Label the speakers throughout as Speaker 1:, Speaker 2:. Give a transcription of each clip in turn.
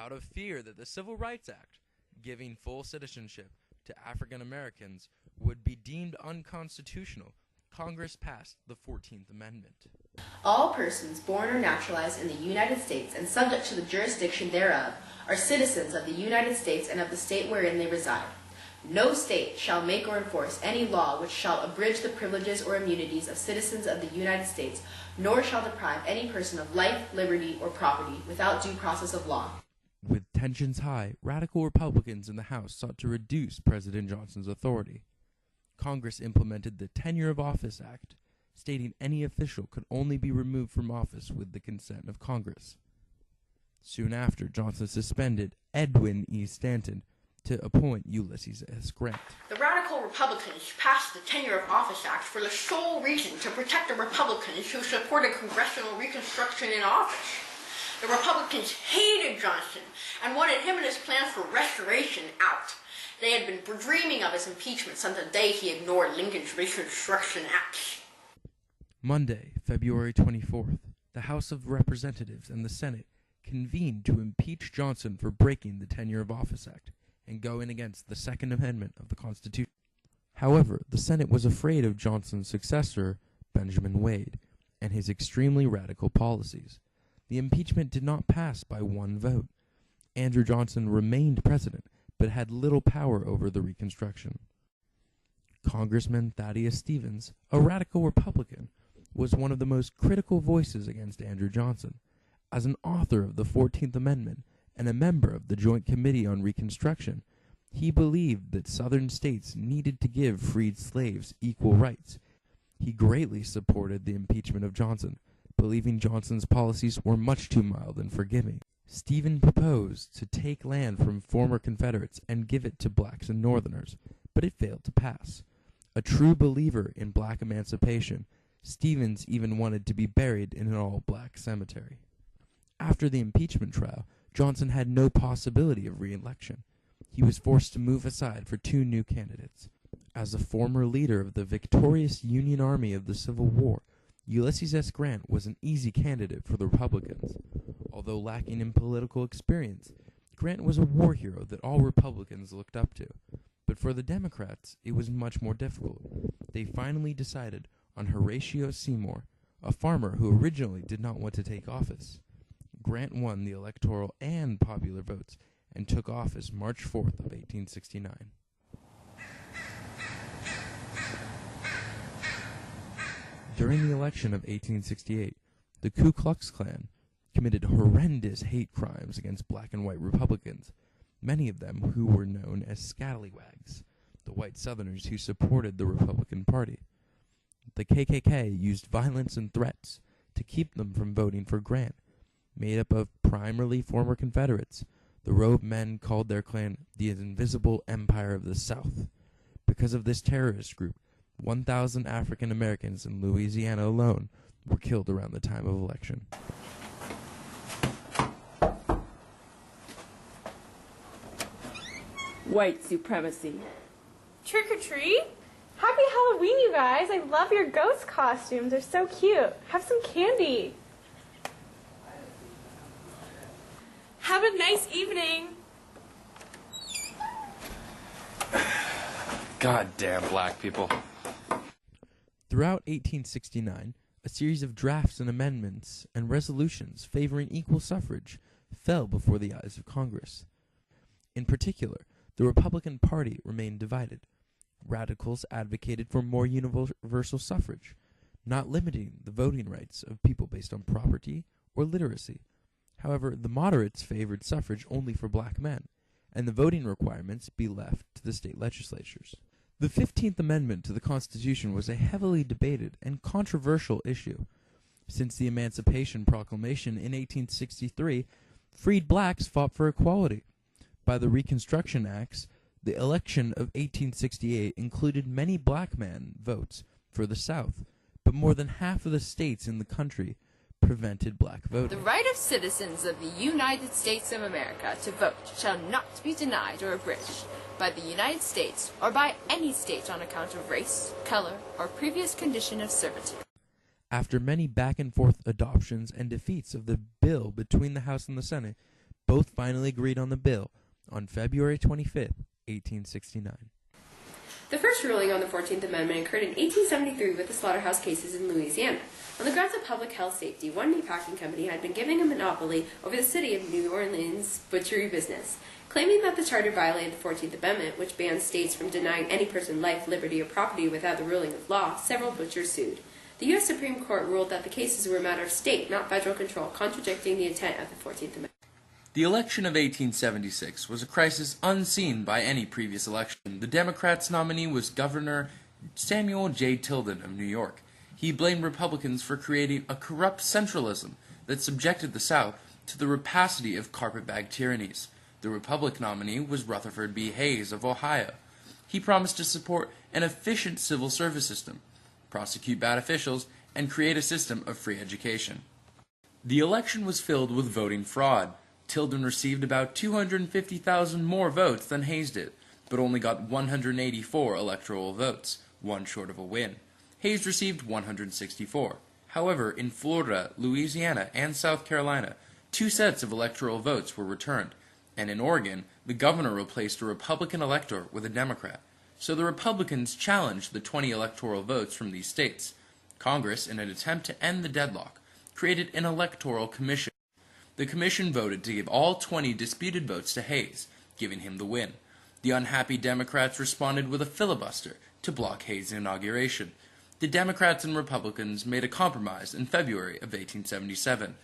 Speaker 1: out of fear that the Civil Rights Act, giving full citizenship to African Americans, would be deemed unconstitutional, Congress passed the 14th Amendment.
Speaker 2: All persons born or naturalized in the United States and subject to the jurisdiction thereof are citizens of the United States and of the state wherein they reside. No state shall make or enforce any law which shall abridge the privileges or immunities of citizens of the United States, nor shall deprive any person of life, liberty, or property without due process of law.
Speaker 1: With tensions high, radical Republicans in the House sought to reduce President Johnson's authority. Congress implemented the Tenure of Office Act, stating any official could only be removed from office with the consent of Congress. Soon after, Johnson suspended Edwin E. Stanton to appoint Ulysses S. Grant.
Speaker 2: The radical Republicans passed the Tenure of Office Act for the sole reason to protect the Republicans who supported congressional reconstruction in office. The Republicans hated Johnson and wanted him and his plans for restoration out. They had been dreaming of his impeachment since the day he ignored Lincoln's Reconstruction Acts.
Speaker 1: Monday, February 24th, the House of Representatives and the Senate convened to impeach Johnson for breaking the Tenure of Office Act and going against the Second Amendment of the Constitution. However, the Senate was afraid of Johnson's successor, Benjamin Wade, and his extremely radical policies. The impeachment did not pass by one vote. Andrew Johnson remained president, but had little power over the Reconstruction. Congressman Thaddeus Stevens, a radical Republican, was one of the most critical voices against Andrew Johnson. As an author of the 14th Amendment and a member of the Joint Committee on Reconstruction, he believed that Southern states needed to give freed slaves equal rights. He greatly supported the impeachment of Johnson, believing Johnson's policies were much too mild and forgiving. Stephen proposed to take land from former Confederates and give it to blacks and Northerners, but it failed to pass. A true believer in black emancipation, Stevens even wanted to be buried in an all-black cemetery. After the impeachment trial, Johnson had no possibility of re-election. He was forced to move aside for two new candidates. As a former leader of the victorious Union Army of the Civil War, Ulysses S. Grant was an easy candidate for the Republicans. Although lacking in political experience, Grant was a war hero that all Republicans looked up to. But for the Democrats, it was much more difficult. They finally decided on Horatio Seymour, a farmer who originally did not want to take office. Grant won the electoral and popular votes and took office March 4th of 1869. During the election of 1868, the Ku Klux Klan committed horrendous hate crimes against black and white Republicans, many of them who were known as scallywags, the white Southerners who supported the Republican Party. The KKK used violence and threats to keep them from voting for Grant. Made up of primarily former Confederates, the robed men called their Klan the Invisible Empire of the South. Because of this terrorist group, 1,000 African Americans in Louisiana alone were killed around the time of election.
Speaker 3: White supremacy.
Speaker 4: Trick or treat? Happy Halloween, you guys! I love your ghost costumes. They're so cute. Have some candy. Have a nice evening.
Speaker 5: Goddamn black people.
Speaker 1: Throughout 1869, a series of drafts and amendments and resolutions favoring equal suffrage fell before the eyes of Congress. In particular, the Republican Party remained divided. Radicals advocated for more universal suffrage, not limiting the voting rights of people based on property or literacy. However, the moderates favored suffrage only for black men, and the voting requirements be left to the state legislatures. The 15th Amendment to the Constitution was a heavily debated and controversial issue. Since the Emancipation Proclamation in 1863, freed blacks fought for equality. By the Reconstruction Acts, the election of 1868 included many black man votes for the South, but more than half of the states in the country prevented black voting.
Speaker 6: The right of citizens of the United States of America to vote shall not be denied or abridged by the United States or by any state on account of race, color, or previous condition of servitude.
Speaker 1: After many back-and-forth adoptions and defeats of the bill between the House and the Senate, Both finally agreed on the bill on February 25, 1869.
Speaker 6: The first ruling on the 14th Amendment occurred in 1873 with the slaughterhouse cases in Louisiana. On the grounds of public health safety, one meat packing company had been given a monopoly over the city of New Orleans' butchery business. Claiming that the charter violated the 14th Amendment, which bans states from denying any person life, liberty, or property without the ruling of law, several butchers sued. The U.S. Supreme Court ruled that the cases were a matter of state, not federal control, contradicting the intent of the 14th Amendment.
Speaker 1: The election of 1876 was a crisis unseen by any previous election. The Democrats' nominee was Governor Samuel J. Tilden of New York. He blamed Republicans for creating a corrupt centralism that subjected the South to the rapacity of carpetbag tyrannies. The Republican nominee was Rutherford B. Hayes of Ohio. He promised to support an efficient civil service system, prosecute bad officials, and create a system of free education. The election was filled with voting fraud. Tilden received about 250,000 more votes than Hayes did, but only got 184 electoral votes, one short of a win. Hayes received 164. However, in Florida, Louisiana, and South Carolina, 2 sets of electoral votes were returned, and in Oregon, the governor replaced a Republican elector with a Democrat. So the Republicans challenged the 20 electoral votes from these states. Congress, in an attempt to end the deadlock, created an electoral commission. The commission voted to give all 20 disputed votes to Hayes, giving him the win. The unhappy Democrats responded with a filibuster to block Hayes' inauguration. The Democrats and Republicans made a compromise in February of 1877.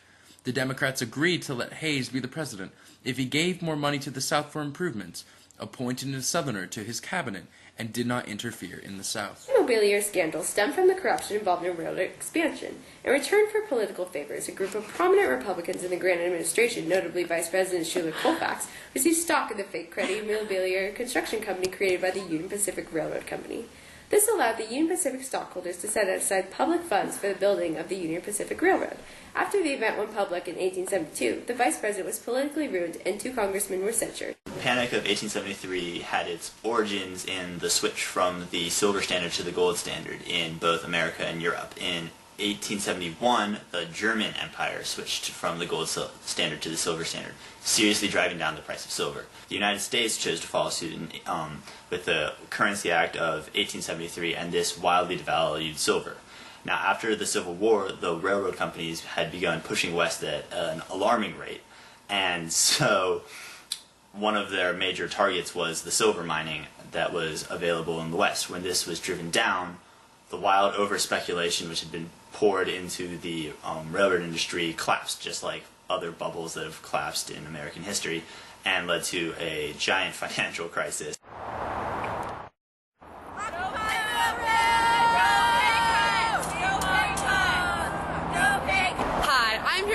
Speaker 1: The Democrats agreed to let Hayes be the president if he gave more money to the South for improvements, appointed a Southerner to his cabinet, and did not interfere in the South.
Speaker 6: The Mobilier scandal stemmed from the corruption involved in railroad expansion. In return for political favors, a group of prominent Republicans in the Grant administration, notably Vice President Schuyler Colfax, received stock in the fake Credit Mobilier construction company created by the Union Pacific Railroad Company. This allowed the Union Pacific stockholders to set aside public funds for the building of the Union Pacific Railroad. After the event went public in 1872, the vice president was politically ruined and 2 congressmen were censured.
Speaker 3: The Panic of 1873 had its origins in the switch from the silver standard to the gold standard in both America and Europe. In 1871, the German Empire switched from the gold standard to the silver standard, seriously driving down the price of silver. The United States chose to follow suit with the Currency Act of 1873, and this wildly devalued silver. Now, after the Civil War, the railroad companies had begun pushing west at an alarming rate, and so one of their major targets was the silver mining that was available in the West. When this was driven down, the wild over-speculation which had been poured into the railroad industry collapsed, just like other bubbles that have collapsed in American history, and led to a giant financial crisis.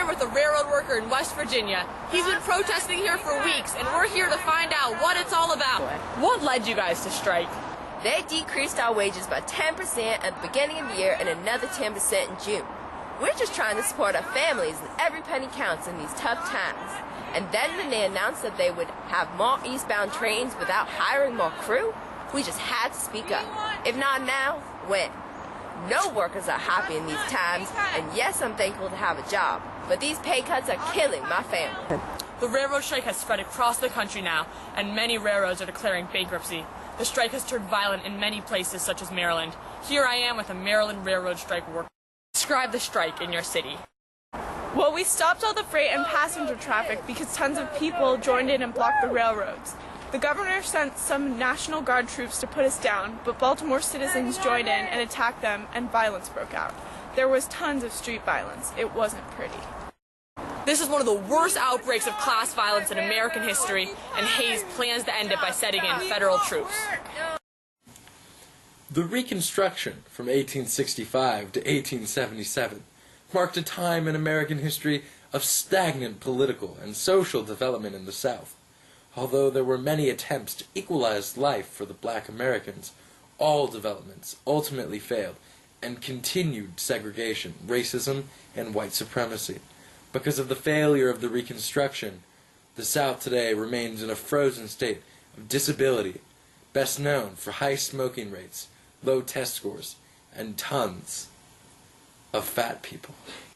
Speaker 5: With a railroad worker in West Virginia. He's been protesting here for weeks, and we're here to find out what it's all about. What led you guys to strike?
Speaker 7: They decreased our wages by 10% at the beginning of the year and another 10% in June. We're just trying to support our families, and every penny counts in these tough times. And then when they announced that they would have more eastbound trains without hiring more crew, we just had to speak up. If not now, when? No workers are happy in these times, and yes, I'm thankful to have a job, but these pay cuts are killing my family.
Speaker 5: The railroad strike has spread across the country now, and many railroads are declaring bankruptcy. The strike has turned violent in many places, such as Maryland. Here I am with a Maryland railroad strike worker. Describe the strike in your city.
Speaker 4: Well, we stopped all the freight and passenger traffic because tons of people joined in and blocked the railroads. The governor sent some National Guard troops to put us down, but Baltimore citizens joined in and attacked them, and violence broke out. There was tons of street violence. It wasn't pretty.
Speaker 5: This is one of the worst outbreaks of class violence in American history, and Hayes plans to end it by setting in federal troops.
Speaker 1: The Reconstruction from 1865 to 1877 marked a time in American history of stagnant political and social development in the South. Although there were many attempts to equalize life for the black Americans, all developments ultimately failed and continued segregation, racism, and white supremacy. Because of the failure of the Reconstruction, the South today remains in a frozen state of disability, best known for high smoking rates, low test scores, and tons of fat people.